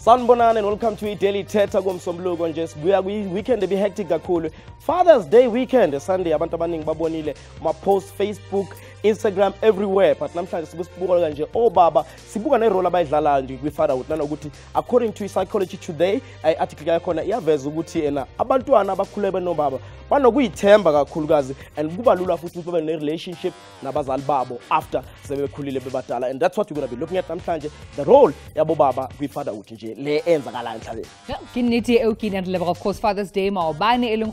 Sanibonani and welcome to Daily Thetha komsombuluko nje sibuya weekend hectic kakhulu. Father's Day weekend Sunday abantu abaningi babonile ma post Facebook, Instagram, everywhere, but namhlanje sibuka nje obaba sibuka ne role abayidlala nje kwi fatherhood nanokuthi according to Psychology Today article yakhona iyaveza ukuthi ena abantwana abakhule benobaba banokuyithemba kakhulukazi and kuba lula futhi ukuthi babe ne relationship nabazali babo after sebekhulile bebadala, and that's what we're going to be looking at namhlanje, the role yabo baba kwi fatherhood nje le enzakala emhlabeni. Kinithi eukini and level of course Father's Day maobane eleng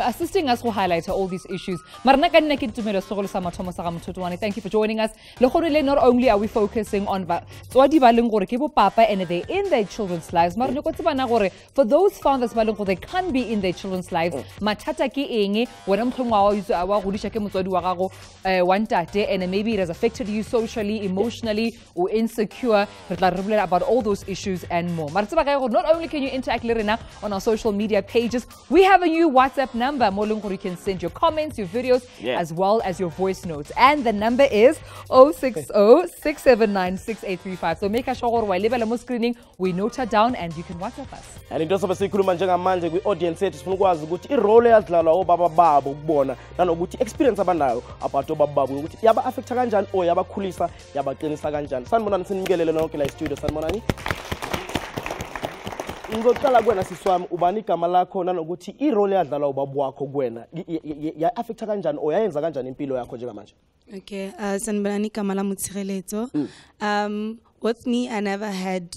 assisting us to highlight all these issues. Marna kanina ke Tumelo sogolo sa mathomo sa Mothotoane. Thank you for joining us. Not only are we focusing on tswadi ba leng gore ke bo papa and they in their children's lives, marna go tsebana gore for those fathers ba leng gore they can be in their children's lives, mathata ke eng wena mtlhongwa wa godisha ke motswadi wa gago wa ntate, and maybe it has affected you socially, emotionally, or insecure. About all those issues and more. Not only can you interact on our social media pages, we have a new WhatsApp number. You can send your comments, your videos, as well as your voice notes. And the number is 060-679-6835. So make sure while level screening, we note her down and you can WhatsApp us. And it doesn't say manje kwi audience yethu sifuna ukwazi ukuthi irole yadlalwa obaba babo ukubona nanokuthi experience abanayo about obaba babo ukuthi yaba affecta kanjani o yabakhulisa yabaqinisa kanjani. Sanibonani sinimkelele nonke la studio. Sanibonani. Ngicela kuwena siswami ubani igama lakho nanokuthi irole yadlalwa ubaba wakho kuwena ya affecta kanjani o yayenza kanjani impilo yakho njengamanje. Okay, sanibonani igama lami uTshireletso. With me, I never had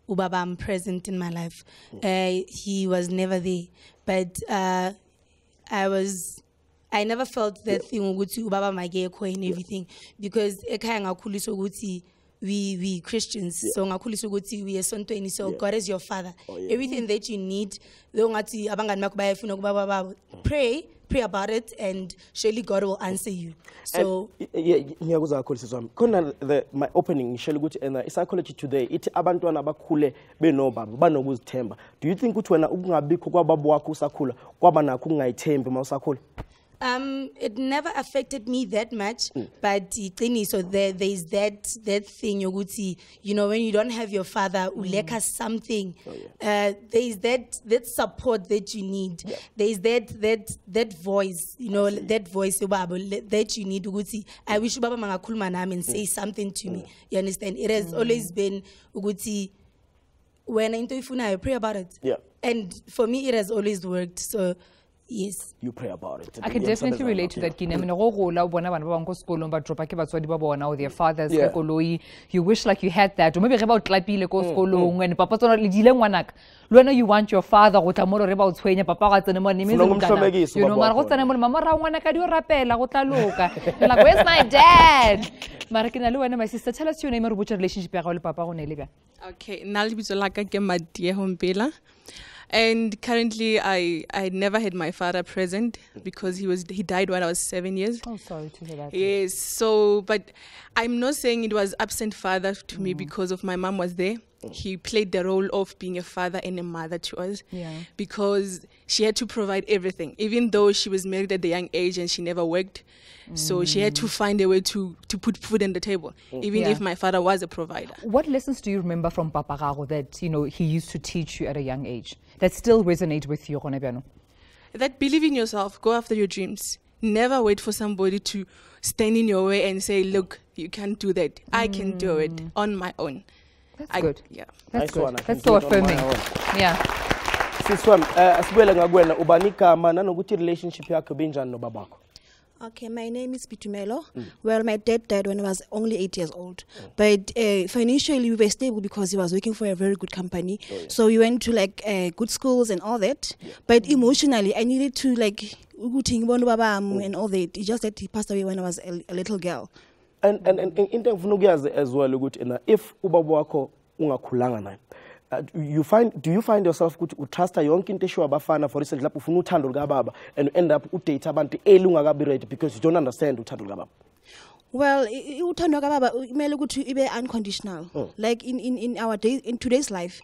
ubaba present in my life. He was never there, but I never felt that thing ukuthi ubaba magekho and everything, because ekhaya ngakhuliswa ukuthi we Christians, so ngakhuliswa ukuthi we esontweni, so God is your father. Everything that you need, ngathi abangani bakho bayafuna kubaba babo, pray about it and surely God will answer you. So ngiyakuza kakhulu siswami khona my opening ngishela ukuthi Psychology Today ithi abantwana abakhule benobaba banokuzithemba. Do you think ukuthi wena ukungabikho kwababa wakho usakhula kwaba nakho ungayithembi uma usakhula? It never affected me that much, but so there's that thing yoguti, when you don't have your father, uleka something. There's that support that you need. There's that voice, that voice that you need. Uguti, I wish baba mangakhuluma nami and say something to me. You understand? It has always been uguti, when into ifuna I pray about it. And for me it has always worked. So yes, you pray about it. I can definitely relate to that, Kini. I mean, their fathers, you wish like you had that. Maybe about and papa you want your father papa like, where's my dad? My sister, tell us your name and relationship papa. Okay, and currently, I never had my father present because he died when I was 7 years. Oh, sorry to hear that. Yes, so, but I'm not saying it was absent father to me because of my mom was there. He played the role of being a father and a mother to us because she had to provide everything, even though she was married at a young age and she never worked. So she had to find a way to put food on the table, even if my father was a provider. What lessons do you remember from Papa Gago that, he used to teach you at a young age that still resonate with you, Ronebiano? That believe in yourself, go after your dreams. Never wait for somebody to stand in your way and say, look, you can't do that. I can do it on my own. That's good. Yeah. That's good. That's so affirming. Yeah. Siswami, asibuyele ngakwena ubanika mana nokuthi relationship yakho benjani nobabakho? Okay, my name is Tumelo. Well, my dad died when I was only 8 years old. But financially, we were stable because he was working for a very good company. So we went to good schools and all that. But emotionally, I needed to and all that. It's just that he passed away when I was a little girl. And into ukuyazi as well ukuthi if ubaba wakho ungakhulanga naye, do you find yourself ukuthi utrust yonke into eshiwa abafana, for instance lapho ufuna uthando lukababa and you end up udate abantu ungakabi ready because you don't understand uthando lukababa? Well, uthando kababa kumele ukuthi ibe unconditional. Like in our day, in today's life,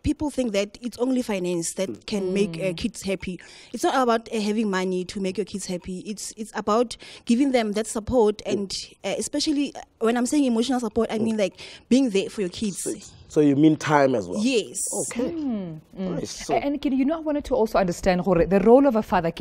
people think that it's only finance that can make kids happy. It's not about having money to make your kids happy. It's about giving them that support, and especially when I'm saying emotional support, I mean like being there for your kids. So you mean time as well? Yes. Okay. Nice. So, And Kini, I wanted to also understand the role of a father,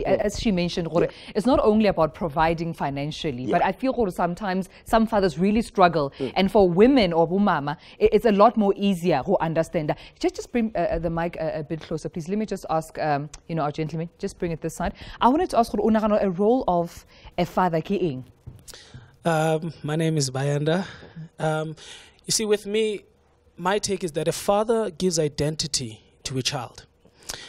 as she mentioned, it's not only about providing financially, but I feel sometimes some fathers really struggle. And for women or mama, it's a lot more easier to understand that. Just bring the mic a bit closer, please. Let me just ask, our gentleman, just bring it this side. I wanted to ask a role of a father. My name is Bayanda. You see, with me, my take is that a father gives identity to a child.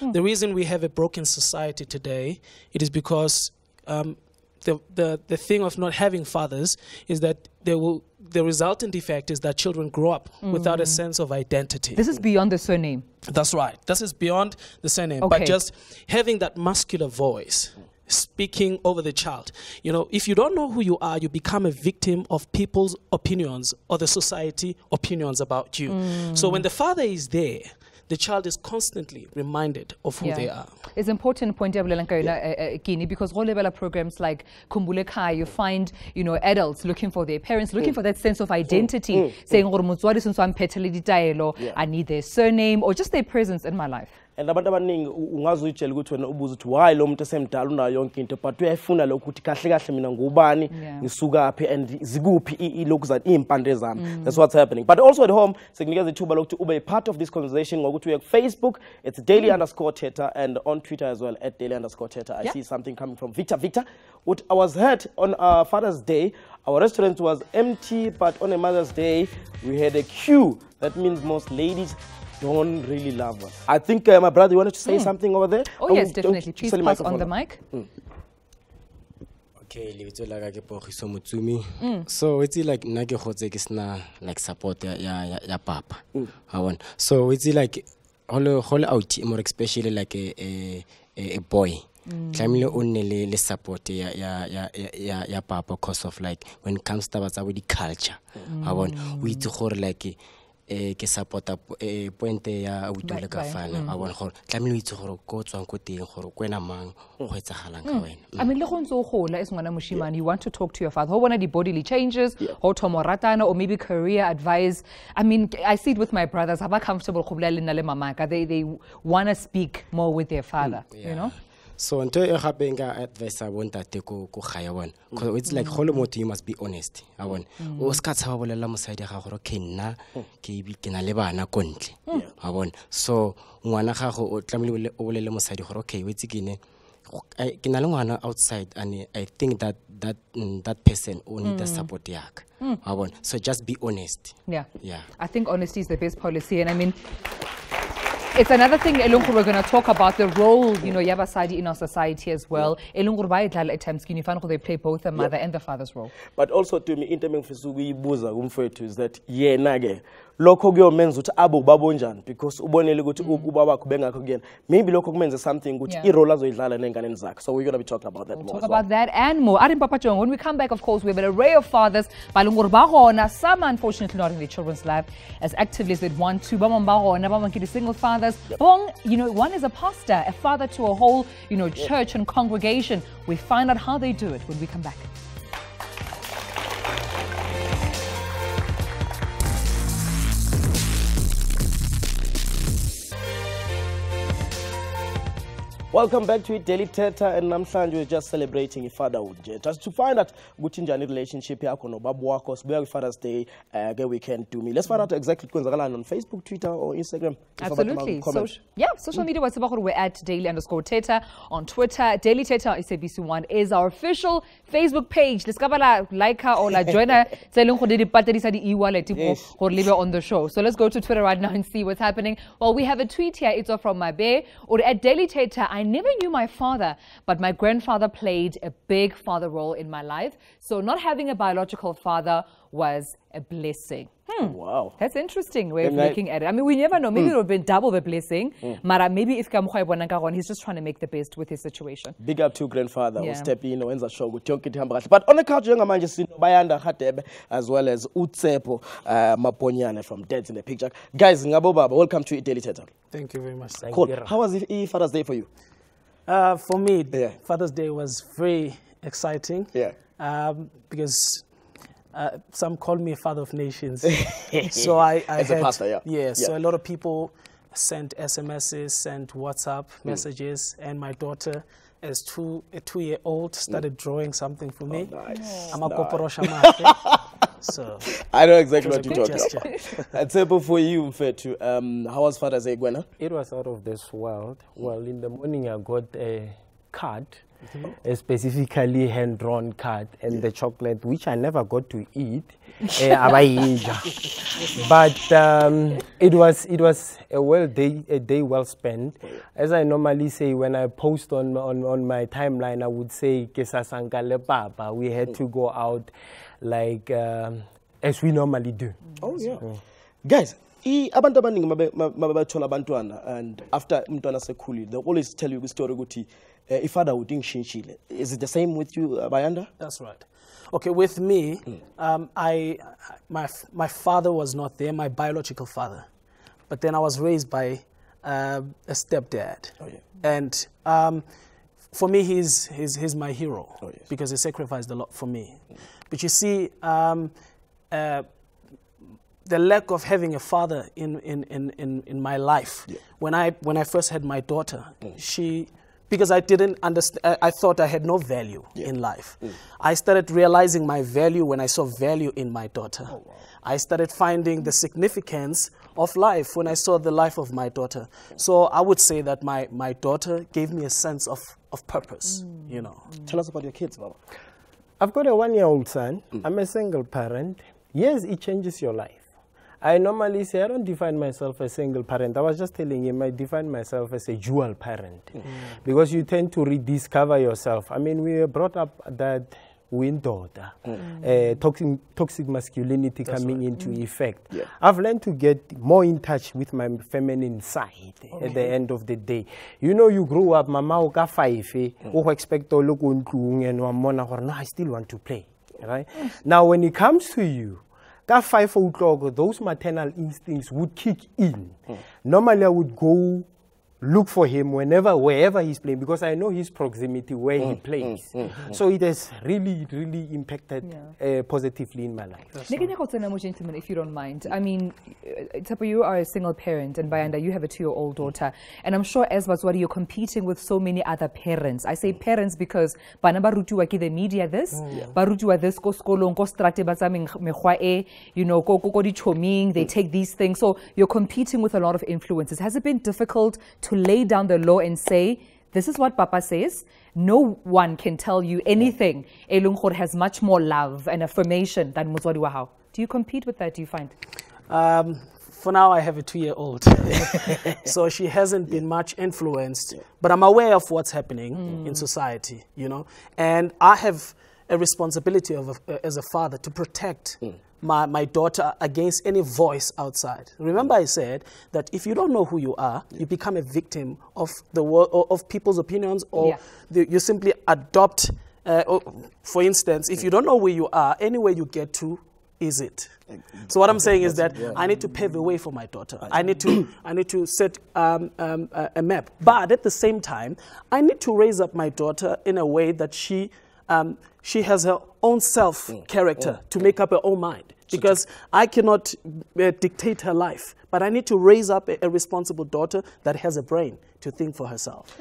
The reason we have a broken society today, it is because the thing of not having fathers is that the resultant effect is that children grow up without a sense of identity. This is beyond the surname. That's right. This is beyond the surname. Okay. But just having that muscular voice, speaking over the child. You know, if you don't know who you are, you become a victim of people's opinions or the society opinions about you. So when the father is there, the child is constantly reminded of who they are. It's important point Kini, because all level programs like Kumbule Kai, you find adults looking for their parents, looking for that sense of identity, saying I need their surname or just their presence in my life. And abantu abaningi ungazuyitshela ukuthi wena ubuza ukuthi why lo muntu esemdala unayo yonke into, but uyayifuna lokuthi kahle kahle mina ngubani ngisukaphi and zikuphi ilokuzana impande zami. That's what's happening. But also at home sekunikeza ithuba lokuthi ube a part of this conversation ngokuthi uye ku Facebook, it's daily_Thetha, and on Twitter as well at daily_Thetha. I see something coming from Victor. What I was heard on Father's Day, our restaurant was empty, but on a Mother's Day we had a queue. That means most ladies don't really love us. I think my brother, you wanted to say something over there? Oh yes, definitely. Please pass on the mic. Okay, so it's like like support ya papa. So it's like all out more especially like a boy. Tlamile o nne le support ya papa because of like when it comes to the culture. We itse gore like ke support pointe ya utule ka fana a bona gore tlamile itse gore go tswang ko teng gore kwena mang go etsagalang ka wena. I mean le go ntse o gola es ngwana moshimane, you want to talk to your father, ho bona di bodily changes, ho thomoratana or maybe career advice. I mean I see it with my brothers, aba comfortable go bolela le nna le mamaka, they want to speak more with their father, you know. So until you have been advice, I want to take go higher one. Because it's like whole moto, you must be honest. I want. Oscars have a little side of a kena, kina leba na country. I want. So one a haho, Tlamil will let side of okay, wait again. I can alone outside, and I think that person will need the support yak. I want. So just be honest. Yeah. Yeah. I think honesty is the best policy, and I mean. It's another thing, Elungur, we're going to talk about the role, Yabasadi in our society as well. Elungur, at times, they play both the mother and the father's role. But also, to me, is that, nage. Lokho kuyomenza ukuthi abo babonjani because ubonele ukuthi ubaba kubenga again. Maybe lokho kumenza something ukuthi irole azoyidlala nenganeni zakhe. So we're going to be talking about that more. Talk about that and more. Arin Papa Jong, when we come back, of course, we have an array of fathers. Balungur Bahona, some unfortunately not in their children's life as actively as they'd want to. Bamon Bahona, Bamon single fathers. Bong, one is a pastor, a father to a whole, church and congregation. We find out how they do it when we come back. Welcome back to Daily Thetha, and namhlanje we're just celebrating fatherhood. Just to find out ukuthi njani relationship yakho nobaba wakho, sibuya Father's Day ke weekend to me. Let's find out exactly kwenzakalani on Facebook, Twitter or Instagram. Absolutely. Social media we're at daily_Thetha on Twitter. Daily Thetha SABC1 is our official Facebook page. Let's like her or join her on the show. So let's go to Twitter right now and see what's happening. Well, we have a tweet here. It's from my bear or at Daily Thetha. I never knew my father, but my grandfather played a big father role in my life. So not having a biological father was a blessing. Wow. That's interesting way of looking at it. I mean, we never know. Maybe it would have been double the blessing. Mara, maybe if he's just trying to make the best with his situation. Big up to grandfather who step in and show good. But on the couch, young man just Bayanda Hateb as well as Utsepo Maponyane from Deads in the Picture. Guys, Ngabo Baba, welcome to Daily Thetha. Thank you very much. Cool. How was Father's Day for you? For me, Father's Day was very exciting. Yeah. Because some call me a father of nations. So I As a pastor, yeah. So a lot of people sent SMSs, sent WhatsApp messages, and my daughter, as a 2-year-old, started drawing something for me. Nice. I'm a Koporosha Mate. So I know exactly what you're talking gesture. about. And simple for you, Mfethu. How was Father's Day, Gwena? It was out of this world. Well, in the morning I got a card, a specifically hand-drawn card, and the chocolate, which I never got to eat. But it was a day well spent. As I normally say, when I post on my timeline, I would say Kesasankale Baba. We had to go out like as we normally do. Oh yeah. Guys, abantu abaningi mabathola abantwana, and after umntwana sekhulile, they always tell you the story ukuthi fatherhood ingishintshile. Is it the same with you, Bayanda? That's right. Okay, with me, my father was not there, my biological father, but then I was raised by a stepdad. Oh, yeah. And for me, he's my hero. Oh, yes. Because he sacrificed a lot for me. But you see, the lack of having a father in my life, when I first had my daughter, because I didn't understand, I thought I had no value in life. I started realizing my value when I saw value in my daughter. Oh, wow. I started finding the significance of life when I saw the life of my daughter. So I would say that my daughter gave me a sense of purpose, you know. Tell us about your kids, Baba. I've got a 1-year-old son. I'm a single parent. Yes, it changes your life. I normally say I don't define myself as a single parent. I was just telling him I define myself as a dual parent. Because you tend to rediscover yourself. I mean, we were brought up that daughter, toxic masculinity coming into effect. Yeah. I've learned to get more in touch with my feminine side at the end of the day. You know, you grew up, mama oka 5, expect to look and no, I still want to play. Right? Now, when it comes to you, that 5 o'clock, those maternal instincts would kick in. Normally, I would go look for him wherever he's playing, because I know his proximity where he plays. So it has really impacted positively in my life. Gentlemen, if you don't mind. I mean, Tapa, you are a single parent, and Bayanda, you have a 2-year-old daughter. And I'm sure as Bazwadi, you're competing with so many other parents. I say parents because Banabarutu waki the media this, Barutu this, ko skolong, ko strate bazaming mehwae, you know, ko di choming, they take these things. So you're competing with a lot of influences. Has it been difficult to lay down the law and say, this is what Papa says, no one can tell you anything? Elunghor has much more love and affirmation than Muzwadi Wahau. Do you compete with that, do you find? For now, I have a 2-year-old. So she hasn't been much influenced, but I'm aware of what's happening in society, you know, and I have a responsibility as a father to protect my daughter against any voice outside. Remember, I said that if you don't know who you are, you become a victim of the of people's opinions, or you simply adopt. For instance, if you don't know where you are, anywhere you get to is it. So what I'm saying is that I need to pave the way for my daughter. I need to set a map. But at the same time, I need to raise up my daughter in a way that she has her own self-character to make up her own mind. Because I cannot dictate her life. But I need to raise up a responsible daughter that has a brain to think for herself.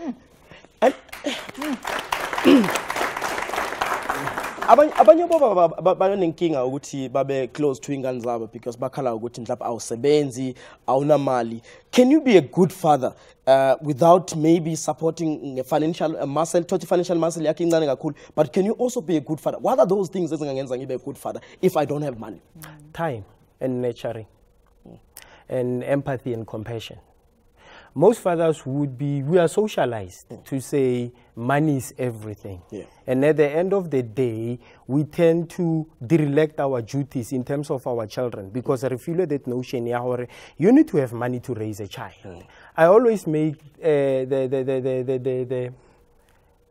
Abanye baba banenkinga ukuthi babe close to ingane zabo because bakhala ukuthi mhlawumbe awusebenzi awunamali. Can you be a good father without maybe supporting a financial muscle, financial muscle yakhe incane kakhulu, but can you also be a good father? What are those things ezingangenza ngibe a good father if I don't have money? Time and nurturing and empathy and compassion. Most fathers we are socialized to say money is everything. And at the end of the day, we tend to derelict our duties in terms of our children because I feel that notion, you need to have money to raise a child. I always make an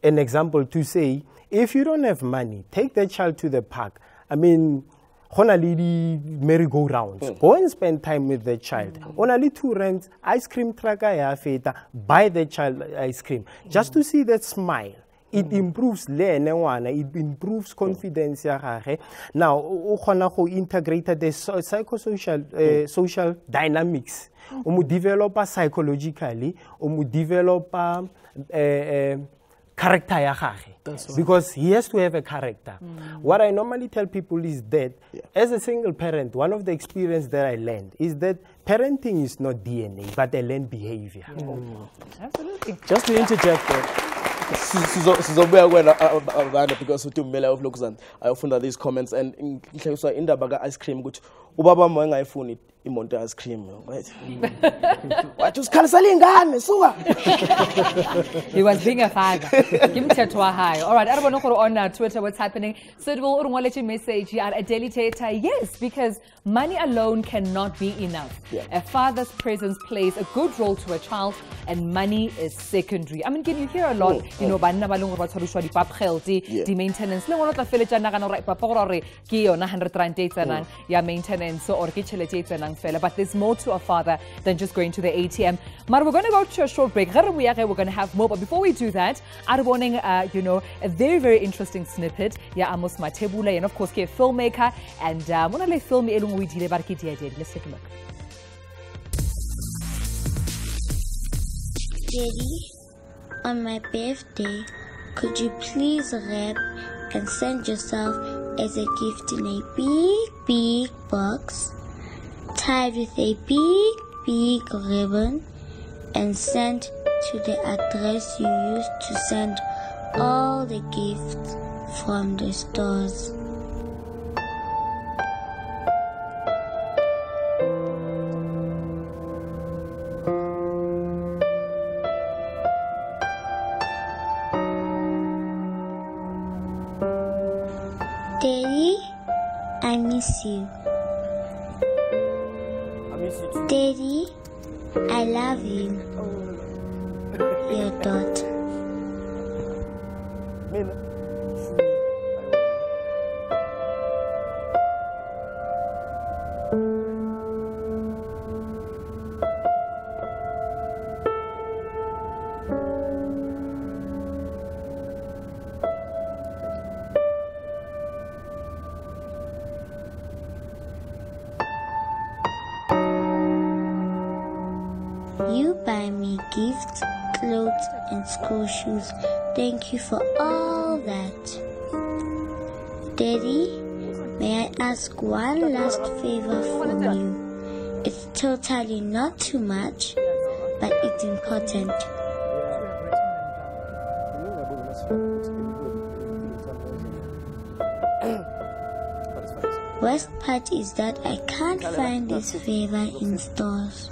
example to say, if you don't have money, take the child to the park. I mean, only merry-go-rounds. Go and spend time with the child. Only 2 rents, ice cream truck, buy the child ice cream. Just to see that smile it improves le ngwana, it improves confidence ya gage. Now o kgona go integrate the psychosocial social dynamics. O mo developer psychologically, o mo developer character ya gage, because he has to have a character. What I normally tell people is that as a single parent, one of the experience that I learned is that parenting is not DNA, but a learned behavior. Absolutely. Just to interject there, sizobuya kwena because uTumelo of Luxan ayofunda these comments and inhleso indaba ka ice cream ukuthi ubaba wami engayifuni imoto ice cream, right? Wathi usikhalisa ingane suka. He was being a father. Kimthetho wa hayi. All right, arabona gore on Twitter what's happening. So it will ngwaletse message ya a daily Thetha. Yes, because money alone cannot be enough. A father's presence plays a good role to a child and money is secondary. I mean, can you hear a lot, you know, banna ba leng gore ba tshwarishwa di pap healthy, di maintenance. Le ngwana tla feletsa nna kana right papa gore ke yona 100 rand tsenang ya maintenance or ke chelete tsenang fela. But there's more to a father than just going to the ATM. But we're going to go to a short break. We're going to have more. But before we do that, I'm wanting, you know, a very, very interesting snippet. Yeah, Amos Matebule, and of course, a filmmaker. And when I film let's take a look. Daddy, on my birthday, could you please wrap and send yourself as a gift in a big, big box, tied with a big, big ribbon, and sent to the address you used to send all the gifts from the stores. Daddy, I miss you. Daddy, I love you. Your daughter. You buy me gifts, clothes, and school shoes. Thank you for all that. Daddy, may I ask one last favor from you? It's totally not too much, but it's important. Worst part is that I can't find this favor in stores.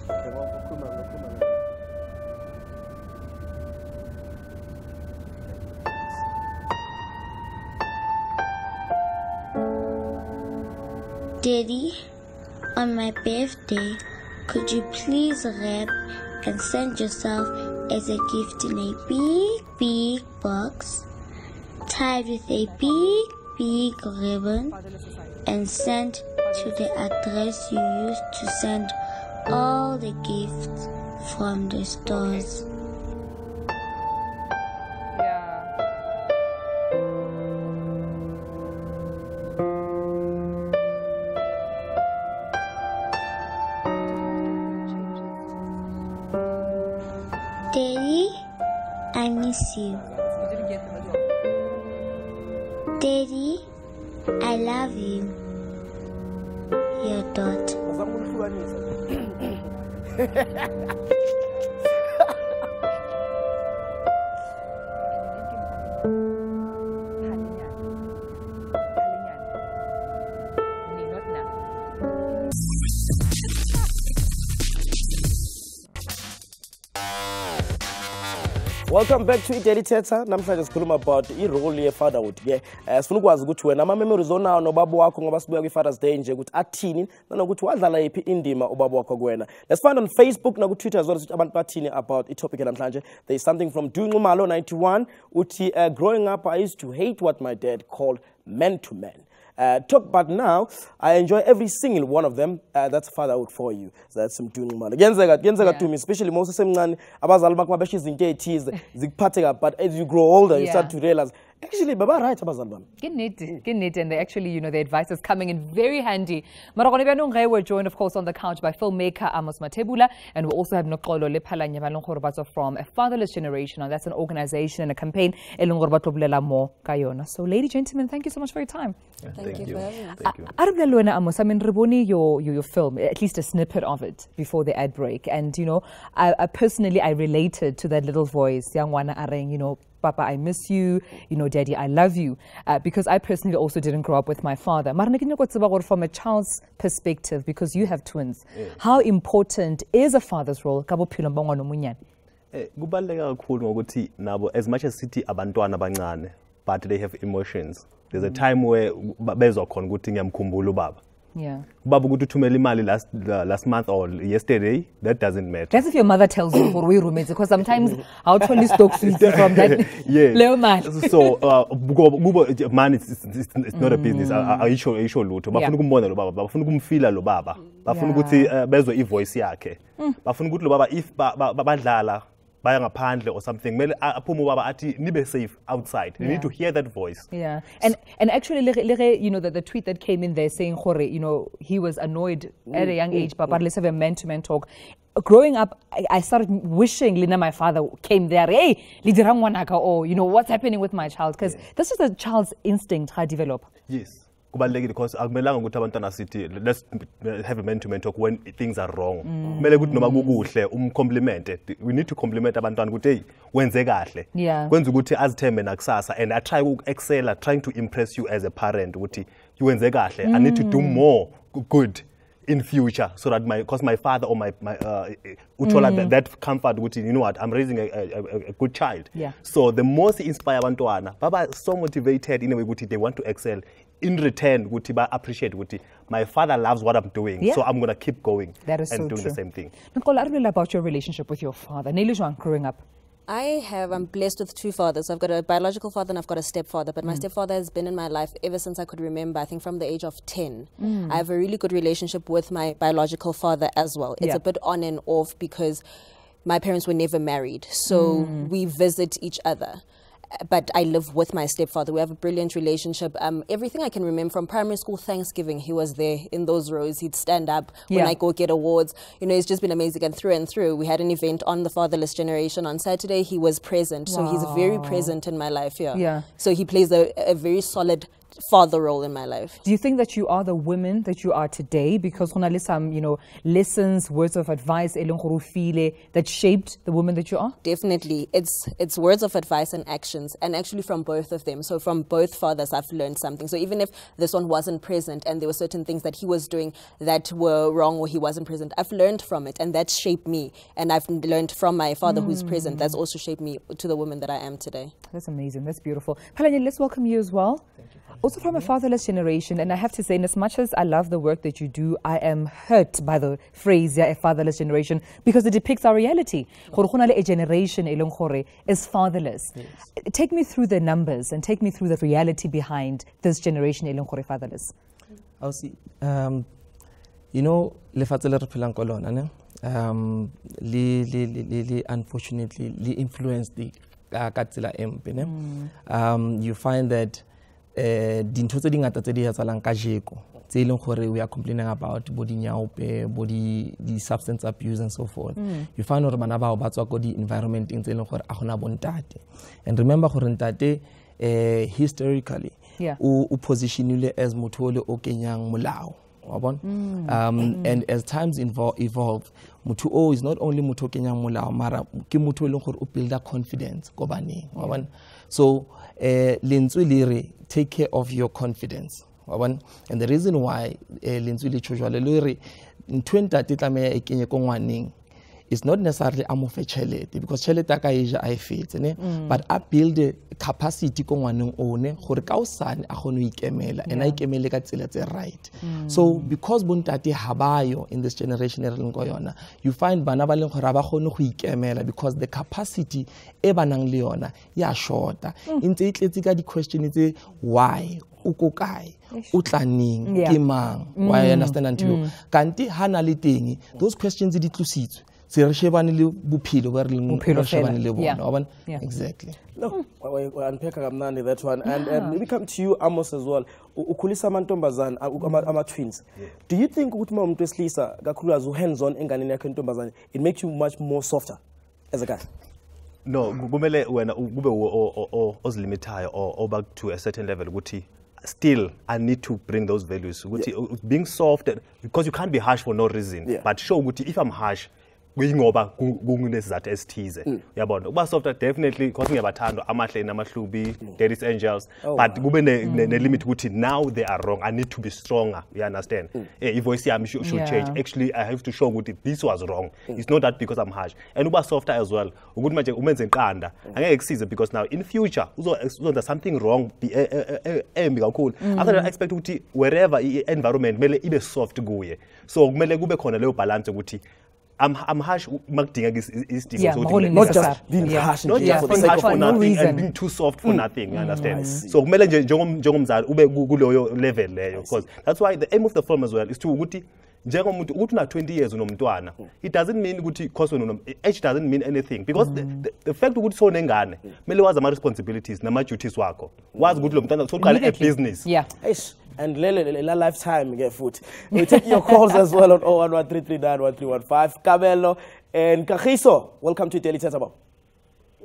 Daddy, on my birthday, could you please wrap and send yourself as a gift in a big, big box, tied with a big, big ribbon, and sent to the address you used to send all the gifts from the stores? Daddy, I miss you. Daddy, I love you. Your daughter. Welcome back to Daily Thetha. Namhlanje sikhuluma about i-role ye-fatherhood. Sifuna ukwazi ukuthi wena ama-memories onawo nobaba wakho ngoba sibuya kwi-Father's Day nje ukuthi athini nanokuthi wadlala yiphi indima ubaba wakho kuwena. Let's find on Facebook naku-Twitter as well ukuthi abantu bathini about i-topic namhlanje. There is something from Tumelo 91 uthi growing up I used to hate what my dad called man to man. talk. But now I enjoy every single one of them. That's fatherhood for you. So that's some tuning man. Genzega to me, especially most of them abazali bakho babeshiza into ethize zikuphatheka, but as you grow older you start to realize actually baba right abazali bami. Get and they actually, their advice is coming in very handy. We're joined of course on the couch by filmmaker Amos Matebula, and we also have Nokolo Lephalanya Balongorbato from A Fatherless Generation, and that's an organization and a campaign. So ladies and gentlemen, thank you so much for your time. Thank you for having us. Amos, I mean, Reboni, your film, at least a snippet of it before the ad break, and I personally related to that little voice, young one areng, Papa, I miss you, Daddy, I love you, because I personally also didn't grow up with my father. From a child's perspective, because you have twins, how important is a father's role? As much as city abantwana abancane, but they have emotions. There's a time where bezokhona ukuthi ngiyamkhumbula ubaba. Yeah. Baba ukuthi uthumela imali last month or yesterday, that doesn't matter. That's if your mother tells you for we roommates, because sometimes I'll totally stock from that. Yes. So money it's not a business. Ayisho lutho. Bafuna ukumbona lo baba, bafuna ukumfila lo baba. Bafuna ukuthi bezwe ivoice yakhe. Bafuna ukuthi lo baba if badlala or something, nibe safe outside. You need to hear that voice. Yeah, and actually, the tweet that came in there saying, he was annoyed at a young age, but let's have a man-to-man talk. Growing up, I started wishing Lina, my father, came there. Hey, what's happening with my child? Because this is a child's instinct how develop. Yes. Because let's have a man-to-man talk when things are wrong. We need to compliment abantwana ukuthi wenze kahle. Kwenza ukuthi azithembe nakusasa, and I try to excel at trying to impress you as a parent ukuthi wenze kahle. I need to do more good in future so that my father or my that comfort ukuthi you know what, I'm raising a good child. So the most inspire abantwana, baba so motivated in a way ukuthi they want to excel. In return, appreciate my father loves what I'm doing, so I'm gonna keep going and doing the same thing. Nicole, I don't know about your relationship with your father. Growing up, I'm blessed with two fathers. I've got a biological father and I've got a stepfather, but my stepfather has been in my life ever since I could remember, I think from the age of 10. I have a really good relationship with my biological father as well. It's a bit on and off because my parents were never married, so we visit each other. But I live with my stepfather. We have a brilliant relationship. Everything I can remember from primary school Thanksgiving, he was there in those rows. He'd stand up when I go get awards. It's just been amazing. And through, we had an event on the Fatherless Generation on Saturday. He was present. So he's very present in my life. So he plays a very solid father role in my life. Do you think that you are the woman that you are today because some lessons, words of advice that shaped the woman that you are? Definitely. It's words of advice and actions, and actually from both of them. So from both fathers I've learned something. So even if this one wasn't present and there were certain things that he was doing that were wrong or he wasn't present, I've learned from it, and that shaped me. And I've learned from my father who's present. That's also shaped me to the woman that I am today. That's amazing. That's beautiful. Palanya, let's welcome you as well. Thank you. Also from a fatherless generation, and I have to say, in as much as I love the work that you do, I am hurt by the phrase a fatherless generation because it depicts our reality. A generation is fatherless. Take me through the numbers and take me through the reality behind this generation fatherless. I'll see. Le fatsele re phelang ko lona ne unfortunately le influence the ka tsela empe ne. You find that dintho tse dingata tse di etsalang ka jeko tse ileng gore we are complaining about body nyaope, body the substance abuse and so forth. You find gore bana bao ba tswa ko di environment tse ileng gore a gona bontate, and remember gore ntate historically o positionile as motho le o kenyang molao. And as times evolve, motho o is not only motho kenyang molao mara ke motho le gore o builda confidence ko baneng. So lentswe le re take care of your confidence. And the reason why lentswe le tshojwale le re ntwe ntate tlameya e kenye ko ngwaneng is not necessarily amofe chelete, because chelete a ka eja a e fetse ne, but a build capacity ko ngwaneng one gore ka osane a gone o ikemela and a ikemele ka tsela tse right. So because bontate ha bayo in this generation e re leng go yona, you find bana ba leng gore ba gone go ikemela because the capacity e banang le yona ya shorta. Ntse e tletse ka di question tse why uko kae o tla neng ke mang why understand until kanti hana le teng those questions di tlositswe se re shebane le bophelo ba re shebane le bona exactly no unpack kamnandi that one and maybe come to you Amos as well ukhulisa amantombazana ama twins do you think ukuthi umuntu wesilisa kakhulukazi hands on enganeni yakhe intombazana it makes you much more softer as a guy? No, kumele wena kube ozilimitayo or back to a certain level ukuthi still I need to bring those values ukuthi being soft because you can't be harsh for no reason but show ukuthi if I'm harsh kuyingoba kunesizathu esithize uyabona ukuba soft definitely because ngiyabathanda amahle namahlubi daddy's angels but kube ne limit ukuthi now they are wrong I need to be stronger you understand voice yami should change actually I have to show ukuthi this was wrong it's not that because I'm harsh and uba softer as well ukuthi manje umenze iqanda angeke kusize because now in future uzonza something wrong embi kakhulu after that expect ukuthi wherever environment mele ibe soft kuye so kumele kube khona leyo balance ukuthi I'm harsh makudinga isidingo not just being harsh for nothing and being too soft for nothing you understand so kumele nje njengomzali ube kuloyo level leyo because that's why the aim of the film as well is to ukuthi njengomuntu ukuthi una 20 years unomntwana it doesn't mean ukuthi because age doesn't mean anything because the fact ukuthi so nengane mele wazi ama responsibilities nama duties wakho wazi ukuthi lo mntwana soqala a business and la lifetime get foot. We take your calls as well on 011-339-1315. Tumelo and Kagiso, welcome to Daily Thetha.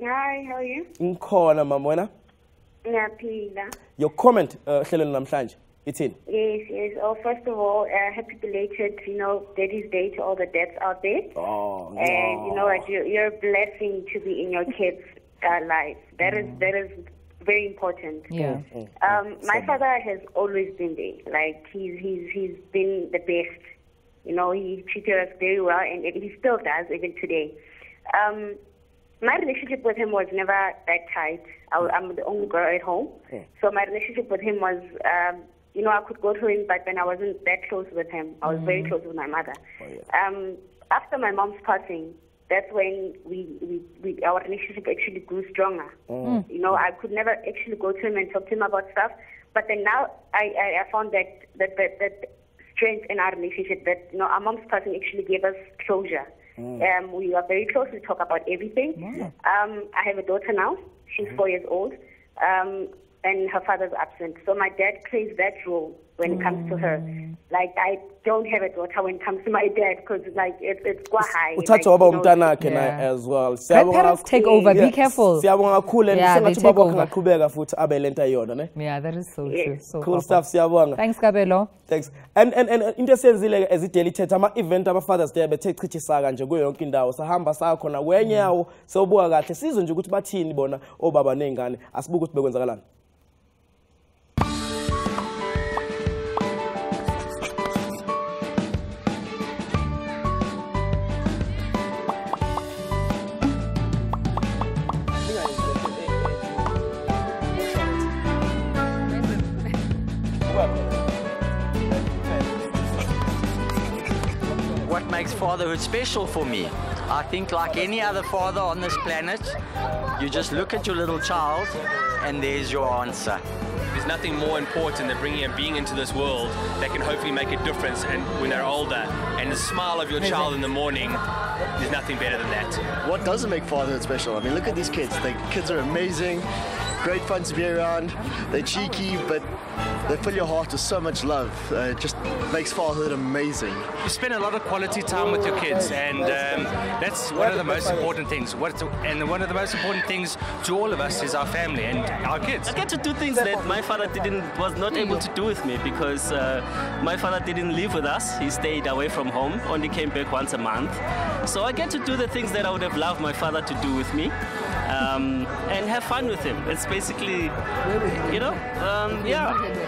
Hi, how are you? Nkona mamwena. Ngiyaphila. Your comment hlelweni namhlanje. It's in. Yes. Oh, first of all, happy belated, Daddy's Day to all the dads out there. Oh, and you know what, you're a blessing to be in your kids' lives. That is very important. Yeah. My father has always been there. Like he's been the best. He treated us very well, and he still does even today. My relationship with him was never that tight. I'm the only girl at home, so my relationship with him was, I could go to him, but then I wasn't that close with him. I was very close with my mother. After my mom's passing, that's when our relationship actually grew stronger. I could never actually go to him and talk to him about stuff. But then now I found that strength in our relationship that our mom's passing actually gave us closure. We are very close. We talk about everything. I have a daughter now. She's 4 years old. And her father's absent. So my dad plays that role when it comes to her. Like, I don't have a daughter when it comes to my dad because, it's quite high. As well. Grandparents take over. Be careful. They take over. Yeah, that is so true. So cool stuff. Thanks, Kabelo. Thanks. And in the sense, as it daily Thetha, event of Father's Day, but take Krichisaga and Jago Yonkinda, Sahamba Sakona, Wenya, so Boagat, season, you go to Batin Bona, or Baba Nengan, as Bugut Begonzalan. What makes fatherhood special for me? I think like any other father on this planet, you just look at your little child and there's your answer. There's nothing more important than bringing a being into this world that can hopefully make a difference and when they're older. And the smile of your child in the morning, there's nothing better than that. What doesn't make fatherhood special? I mean, look at these kids. The kids are amazing, great fun to be around. They're cheeky, but they fill your heart with so much love. It just makes fatherhood amazing. You spend a lot of quality time with your kids, and that's one of the most important things. And one of the most important things to all of us is our family and our kids. I get to do things that my father was not able to do with me because my father didn't live with us. He stayed away from home, only came back once a month. So I get to do the things that I would have loved my father to do with me. And have fun with him. It's basically,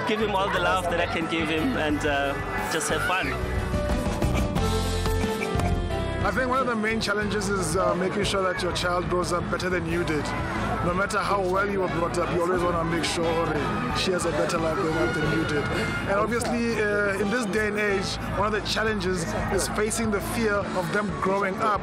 give him all the love that I can give him and just have fun. I think one of the main challenges is making sure that your child grows up better than you did. No matter how well you were brought up, you always want to make sure she has a better life growing up than you did. And obviously, in this day and age, one of the challenges is facing the fear of them growing up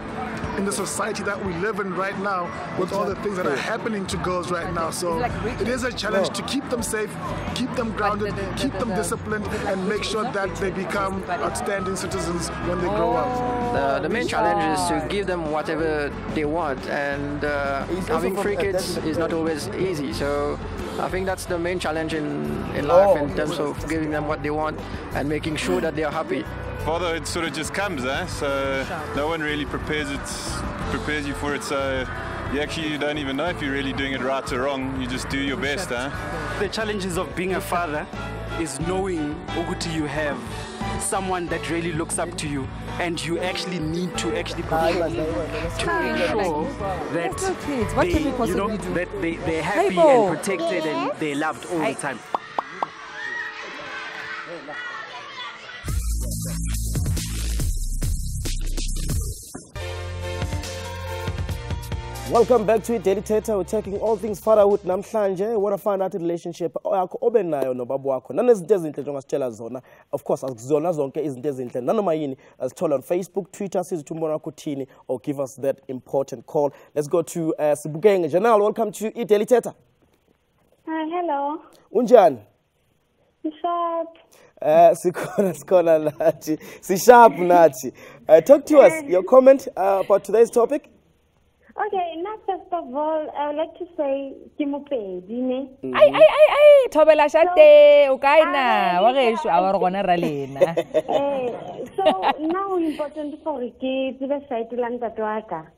in the society that we live in right now with all the things that are happening to girls right now. So it is a challenge to keep them safe, keep them grounded, keep them disciplined, and make sure that they become outstanding citizens when they grow up. The main challenge is to give them whatever they want, and having 3 kids is not always easy. So I think that's the main challenge in life in terms of giving them what they want and making sure that they are happy. Fatherhood sort of just comes, so no one really prepares you for it. So you don't even know if you're really doing it right or wrong. You just do your best. The challenges of being a father is knowing Uguti you have someone that really looks up to you, and you actually need to actually perform to ensure that they're happy and protected and they're loved all the time. Welcome back to Daily Thetha. We're taking all things fatherhood namhlanje. Want to find out the relationship yakho obenayo nobaba wakho. Nanezinto ezinhle njengasitshela zona. Of course, azizona zonke izinto ezinhle. Nanoma yini asithola on Facebook, Twitter, sithi umbona wakho Kini, or give us that important call. Let's go to Sibukeng. Janelle, welcome to Daily Thetha. Hello. Unjani? Sharp. Sikona nathi. Si sharp nathi. Talk to us. Your comment about today's topic. Okay, now first of all, I would like to say, Kimupedi. Ay, Tobela Shate, Ukaina, Wageshu, our Gonaralina. So now important for kids, the side to land that waka.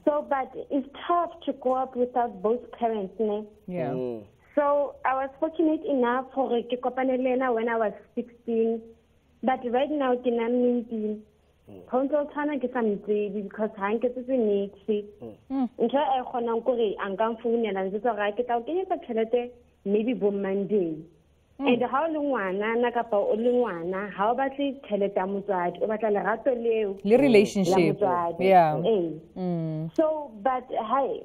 So, but it's tough to grow up without both parents, ne? Yeah. So I was fortunate enough for Kikopanelena when I was 16, but right now, I'm 19. Mothotoane ke sa mtsedi because ha nke se nitsi ntho e khonang gore an ka mfounela ntse ga ke tla o kenyetsa tšhelete maybe bo Monday and ha o le ngwana na kapa o le ngwana ha o batle tšhelete ya motswadi o batla lerato leo le relationship yeah so but hi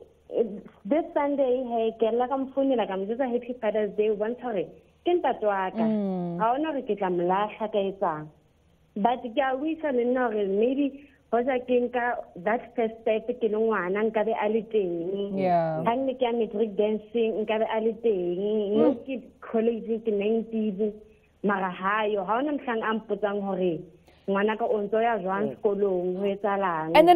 this Sunday hey ke la ka mfounela ka motsa happy Father's Day o bontsha gore ke ntate wa ka ha ona re ke tla mlatlha ka etsang. But we can know maybe was I think that first step in one and got the aliting. Yeah. And the metric dancing and got the aliting. No keep college in 90s. Marahayo, how am I putting hori? And then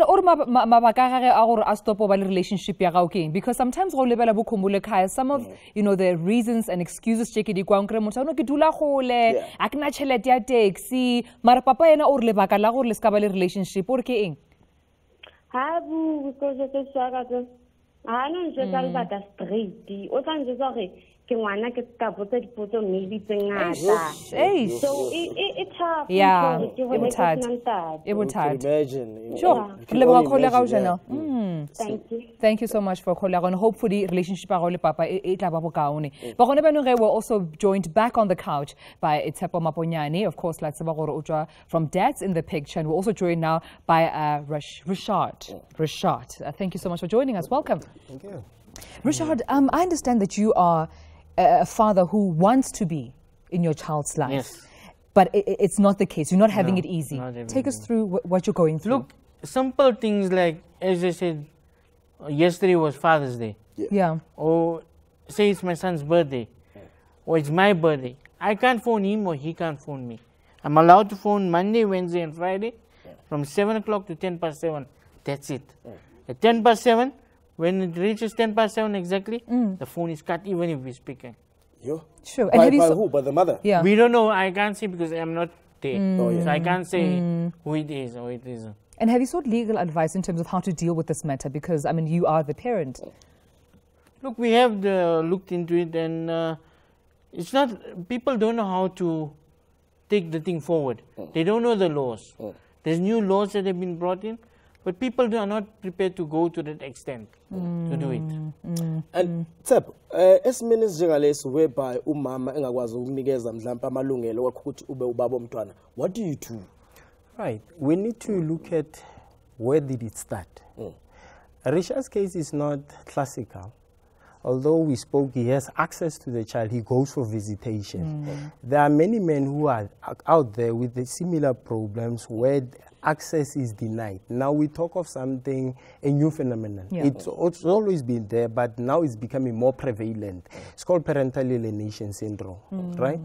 or mabakagare agor astopo ba relationship ya gaoking because sometimes go lebela bo khomule khaya some of the reasons and excuses che ke di kwankre motho no ke dula gole a kena tšhelete ya taxi mara papa yena o re lebaka la gore le ska ba le relationship or ke eng ha bu because ke tsaka tse ha no ntse ka ba da straight o tla ntse gore ke ngwana ke ska botsa dipotso maybe tse ngata so it's tough yeah it would hard imagine sure thank you so much for calling on hopefully relationship a le papa e tla ba bokaone ba gone ba no ge we're also joined back on the couch by Tshepo Maponyane of course like seba gore o tswa from Dad's in the picture and we're also joined now by Rashad thank you so much for joining us welcome thank you Rashad I understand that you are a father who wants to be in your child's life. Yes. But it's not the case. You're not having it easy. Take us through what you're going through. Look, simple things like, as I said, yesterday was Father's Day. Yeah. Or say it's my son's birthday. Or it's my birthday. I can't phone him or he can't phone me. I'm allowed to phone Monday, Wednesday and Friday from 7 o'clock to 10 past 7. That's it. At 10 past 7, when it reaches 10 past 7 exactly, the phone is cut even if we're speaking. Sure. By who? By the mother? Yeah. We don't know. I can't say because I'm not there. So I can't say who it is or it isn't. And have you sought legal advice in terms of how to deal with this matter? Because, I mean, you are the parent. Look, we have looked into it and it's not, people don't know how to take the thing forward. They don't know the laws. There's new laws that have been brought in. But people are not prepared to go to that extent to do it. And Tsep, esimeni esinjengalesi whereby umama engakwazi ukunikeza mhlawumbe amalungelo ukuthi ube ubaba omntwana. What do you do? Right. We need to look at where did it start? Richard's case is not classical. Although we spoke, he has access to the child, he goes for visitation. There are many men who are out there with the similar problems where access is denied. Now we talk of something, a new phenomenon. It's always been there, but now it's becoming more prevalent. It's called parental alienation syndrome, right?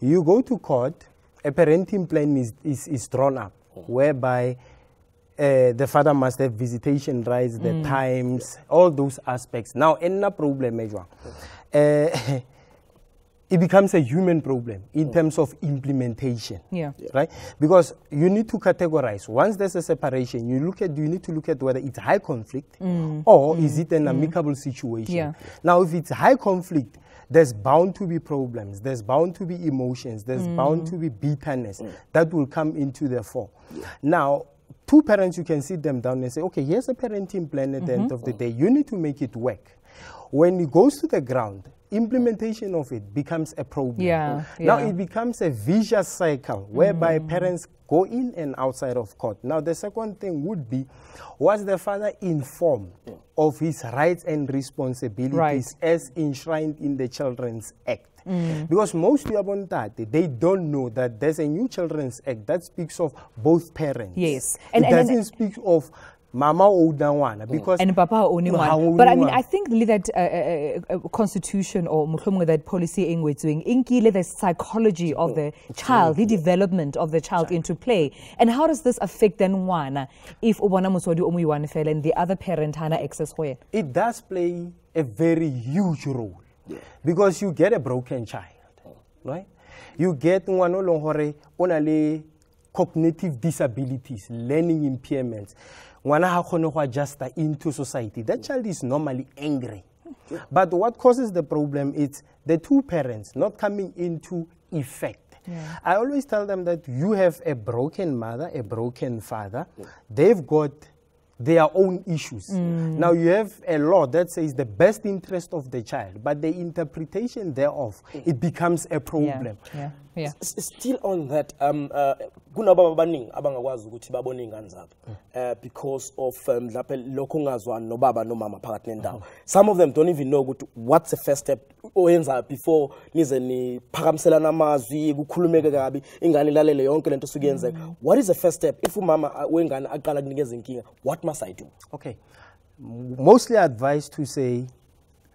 You go to court, a parenting plan is drawn up, whereby the father must have visitation rights, the times, all those aspects. Now, any problem, it becomes a human problem in terms of implementation, right? Because you need to categorize. Once there's a separation, you need to look at whether it's high conflict or is it an amicable situation. Now, if it's high conflict, there's bound to be problems, there's bound to be emotions, there's bound to be bitterness that will come into the fore. Now, two parents, you can sit them down and say, okay, here's a parenting plan at the end of the day. You need to make it work. When it goes to the ground, implementation of it becomes a problem. Now it becomes a vicious cycle whereby parents go in and outside of court. Now the second thing would be, was the father informed of his rights and responsibilities as enshrined in the Children's Act? Because most people they don't know that there's a new Children's Act that speaks of both parents. It doesn't speak of Mama Odawana because and Papa only one. But I mean, I think that constitution or that policy in the psychology of the child, the development of the child into play. And how does this affect then one if Obana Musodi Omuiwan fell and the other parent hana access way? It does play a very huge role. Because you get a broken child, right? You get one only cognitive disabilities, learning impairments. One adjust into society. That child is normally angry. But what causes the problem is the two parents not coming into effect. I always tell them that you have a broken mother, a broken father. They've got their own issues. Now you have a law that says the best interest of the child, but the interpretation thereof, it becomes a problem. Still on that, because of some of them don't even know what's the first step before what is the first step if what must I do? Okay, mostly advised to say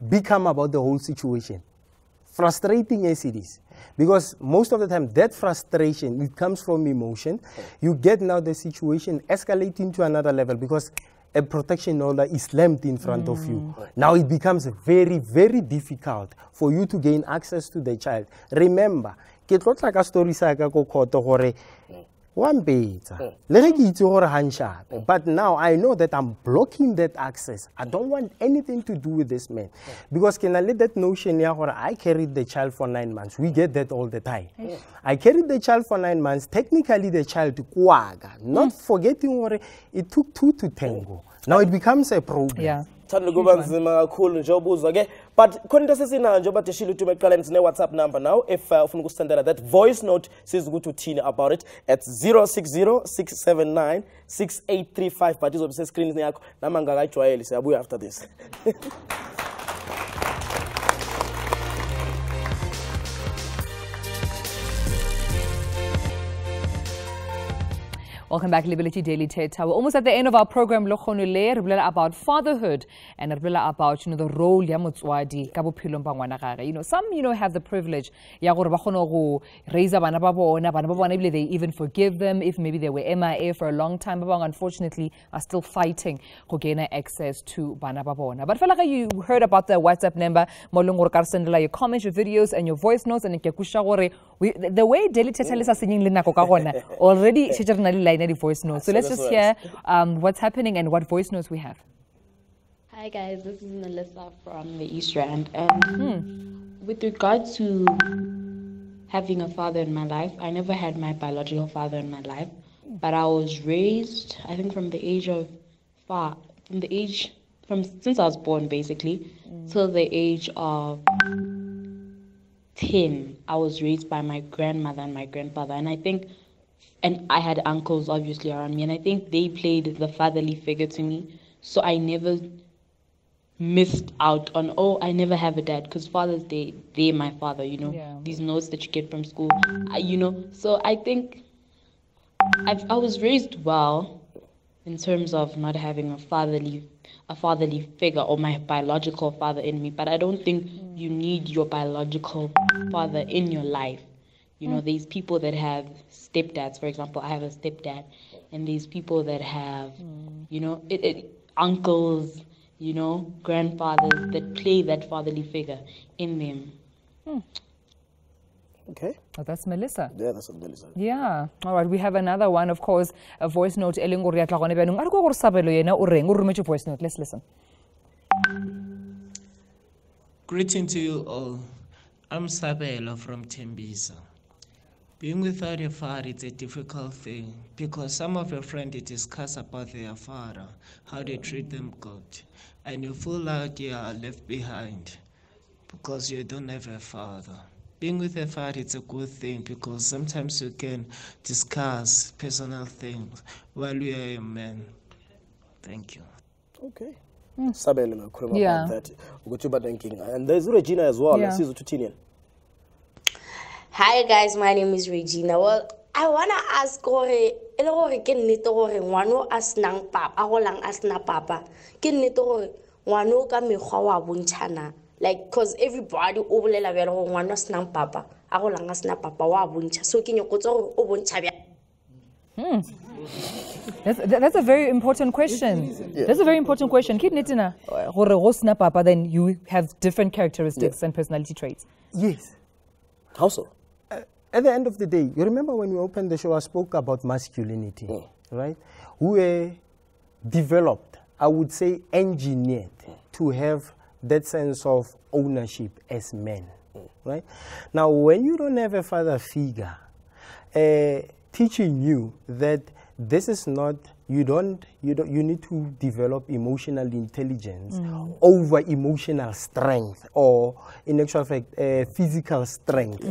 be calm about the whole situation, frustrating as it is. Because most of the time, that frustration, it comes from emotion. You get now the situation escalating to another level because a protection order is slammed in front of you. Now it becomes very, very difficult for you to gain access to the child. Remember, get what like a story one beta. But now I know that I'm blocking that access. I don't want anything to do with this man. Because can I let that notion here where I carried the child for 9 months? We get that all the time. I carried the child for 9 months. Technically the child not forgetting what it took 2 to tango. Now it becomes a problem. But konta sesina njoba teshilu tumekala ne WhatsApp number now if ufuna kusendela that voice note sizukuthi uthini about it at 0606796835 but izobe se screen yakho nama ngakajwayeli siyabuya after this. Welcome back, Liberty Daily Thetha. We're almost at the end of our program. About fatherhood and about the role ya motswadi ka bophelo ba ngwana gage. Some have the privilege ya gore ba kgona go raise bana ba bona they even forgive them if maybe they were MIA for a long time. But unfortunately are still fighting to gain access to bana ba bona. But I feel like you heard about the WhatsApp number. Molongor ka sendela your comments, your videos, and your voice notes, and the way Daily Thetha le sa senyeng le nako ka gona already voice notes. So let's just hear what's happening and what voice notes we have. Hi guys, this is Melissa from the East Rand, and with regards to having a father in my life, I never had my biological father in my life, but I was raised, I think from the age of since I was born basically, till the age of 10, I was raised by my grandmother and my grandfather, and I think and I had uncles obviously around me, and I think they played the fatherly figure to me. So I never missed out on, oh, I never have a dad, because Father's Day, they're my father, you know. Yeah. These notes that you get from school, you know. So I think I was raised well in terms of not having a fatherly figure or my biological father in me, but I don't think you need your biological father in your life. You know, there's people that have stepdads, for example. I have a stepdad, and there's people that have, you know, uncles, you know, grandfathers that play that fatherly figure in them. Okay. Oh, that's Melissa. Yeah, that's Melissa. Yeah. All right. We have another one, of course, a voice note. Voice note. Let's listen. Greeting to you all. I'm Sabelo from Tembisa. Being without a father, it's a difficult thing because some of your friends discuss about their father, how they treat them good, and you feel like you are left behind because you don't have a father. Being with a father, it's a good thing because sometimes you can discuss personal things while you are a man. Thank you. Okay. Sabelo, about that. And there's Regina as well. Yeah. Hi guys, my name is Regina. Well, I wanna ask gore ke nnete gore ngwana a snang papa a go lang a sna papa ke nnete gore ngwana ka mekgwa wa bontshana, like cause everybody o bolela bjalo gore ngwana snang papa a go lang a sna papa wa bontsa, so ke nyakotsa gore o bontsa bjalo. That's a very important question. Yeah. That's a very important question. Kid nitina gore go sna papa, then you have different characteristics and personality traits. Yes. How so? At the end of the day, you remember when we opened the show, I spoke about masculinity, right? We were developed, I would say engineered, to have that sense of ownership as men, right? Now, when you don't have a father figure teaching you that this is not, you need to develop emotional intelligence over emotional strength, or in actual fact, physical strength.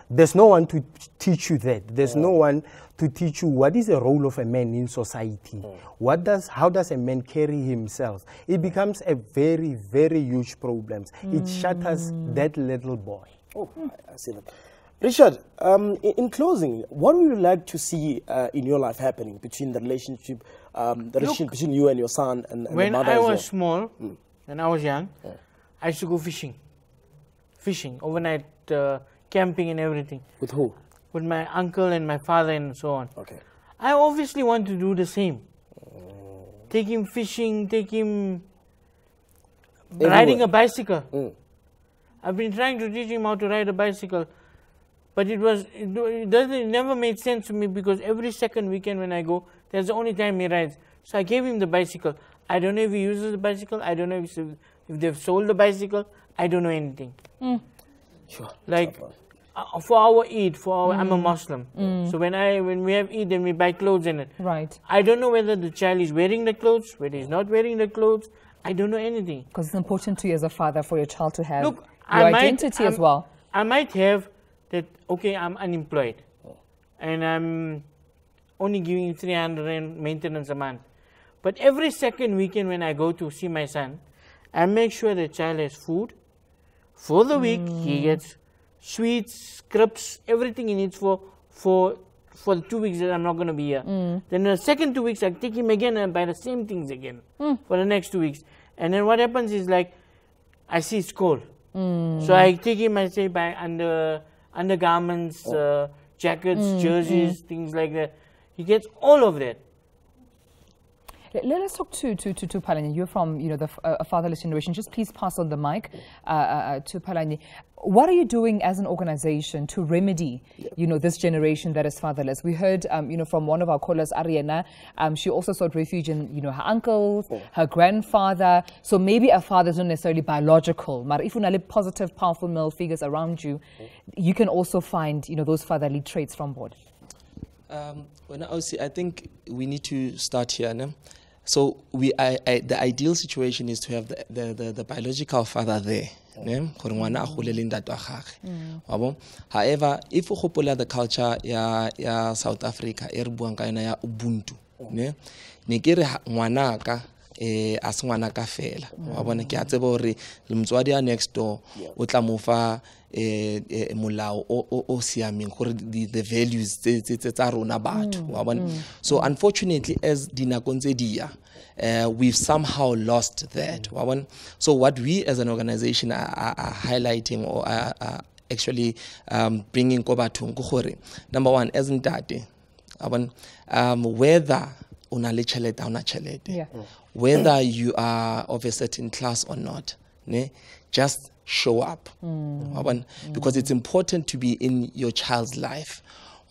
There's no one to teach you that. There's no one to teach you what is the role of a man in society. How does a man carry himself? It becomes a very, very huge problem. It shatters that little boy. Oh, I see that. Richard, in closing, what would you like to see in your life happening between the relationship, between you and your son and the mother? When I was small, when I was young, I used to go fishing. Fishing, overnight camping and everything. With who? With my uncle and my father and so on. Okay. I obviously want to do the same. Take him fishing, take him riding a bicycle. I've been trying to teach him how to ride a bicycle. But it never made sense to me because every second weekend when I go, that's the only time he rides. So I gave him the bicycle. I don't know if he uses the bicycle. I don't know if they've sold the bicycle. I don't know anything. Sure. Like for our Eid, I'm a Muslim. So when we have Eid, then we buy clothes in it. Right. I don't know whether the child is wearing the clothes, whether he's not wearing the clothes. I don't know anything. Because it's important to you as a father for your child to have your identity as well. I might have that, okay, I'm unemployed and I'm only giving 300 maintenance a month. But every second weekend when I go to see my son, I make sure the child has food for the week. He gets sweets, crisps, everything he needs for the 2 weeks that I'm not going to be here. Then the second 2 weeks, I take him again and buy the same things again for the next 2 weeks. And then what happens is, like, I see it's cold. So I take him, I say, buy undergarments, jackets, jerseys, things like that. He gets all of that. Let us talk to Palani. You're from a fatherless generation. Just please pass on the mic to Palani. What are you doing as an organization to remedy this generation that is fatherless? We heard from one of our callers, Ariana. She also sought refuge in her uncles, her grandfather. So maybe a father is not necessarily biological. But if you have positive, powerful male figures around you, you can also find those fatherly traits from board. I think we need to start here. No? So the ideal situation is to have the biological father there. However, if we hopola the culture ya South Africa, Ubuntu, ne kere ngwanaka as ngwanaka fela. Wa bona ke a tseba hore le motswadi ya next door o tla mo fa molao o siameng gore the values tsa rona batho. Wa bona. So unfortunately, as dinakong tse dia, we've somehow lost that. So what we as an organization are highlighting or are actually bringing kobathong gore, number one, as ntate, whether una le tšhelete una tšhelete, whether you are of a certain class or not, just show up. Because it's important to be in your child's life.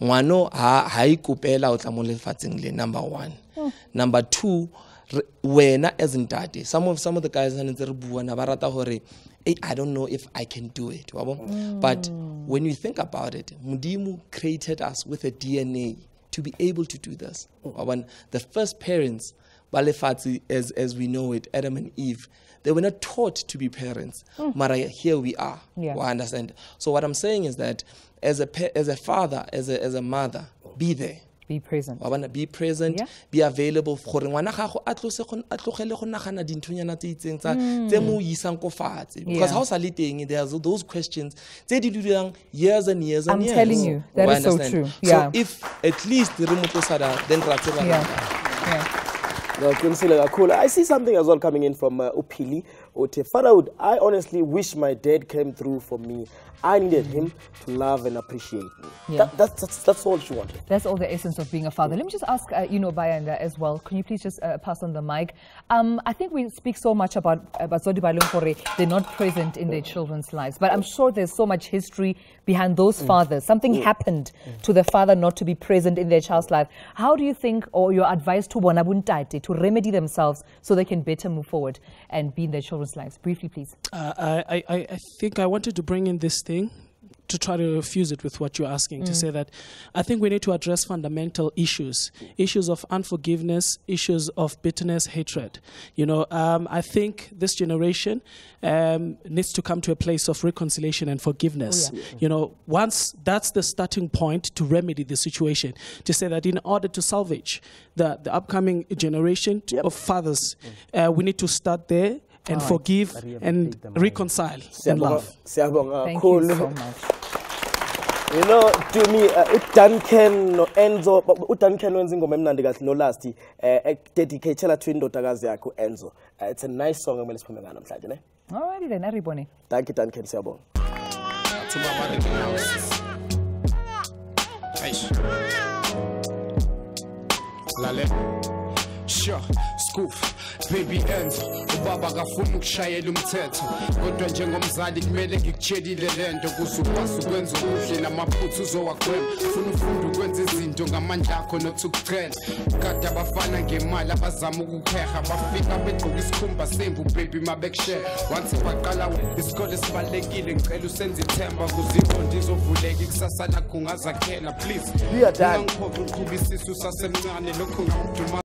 Ngwano ha ikopela o tla mo lefatsheng le, number one. Number two, wena as ntate, some of the guys I don't know if I can do it. But when you think about it, Mudimu created us with a DNA to be able to do this. The first parents, as we know it, Adam and Eve, they were not taught to be parents. But here we are. I understand. So what I'm saying is that as a father, as a mother, be there. Be present. Be present, be available for ngwana gago a tlogele go nagana dinthunyana tse itseng tse mo isang ko fatshe, because how sa le teng there's those questions tse di dulang years and years and years. I'm telling you, that is so true. So if at least the remote sada, then I see something as well coming in from Upili. Fatherhood, I honestly wish my dad came through for me. I needed him to love and appreciate me. That's all she wanted. That's all the essence of being a father. Let me just ask, Bayanda as well. Can you please just pass on the mic? I think we speak so much about Zodi Balungkore. They're not present in their children's lives. But I'm sure there's so much history behind those fathers. Something happened to the father not to be present in their child's life. How do you think, or your advice to Wanabuntate to remedy themselves so they can better move forward and be in their children's lives? Briefly, please. I think I wanted to bring in this thing to try to fuse it with what you're asking, to say that I think we need to address fundamental issues of unforgiveness, issues of bitterness, hatred. I think this generation needs to come to a place of reconciliation and forgiveness. Once that's the starting point to remedy the situation, to say that in order to salvage the upcoming generation of fathers, we need to start there and forgive and reconcile and love. Thank you so much. To me, Duncan no Enzo, but Duncan no Enzo memnandi kahle no last dedicatela to indodakazi yakho Enzo. It's a nice song I'm listening to namhlanje, ne? Alrighty then, everybody. Thank you, Duncan. Siyabonga. Sure, Scoof, baby ends. Ubaba kafuna ukushayela umthetho. Kodwa njengomzali kumele ngikutshelile lento kuze ukwazi ukwenza okuhle namaphutha uzowagwema. Ufuna ufunda ukwenza izinto ngamandla akho nothi ukucela. Kade abafana ngemali abazama ukuheha. Bafika begqoka isikhumba semvu baby mabekushare. Once baqala isikole sibalekile ngicela usenze ithemba kuze iqondo izovuleka ikusasa lakho ungazakhela please. Ungangiphoqa ukuqhubisa isisu sasemncane lokho ngamduma.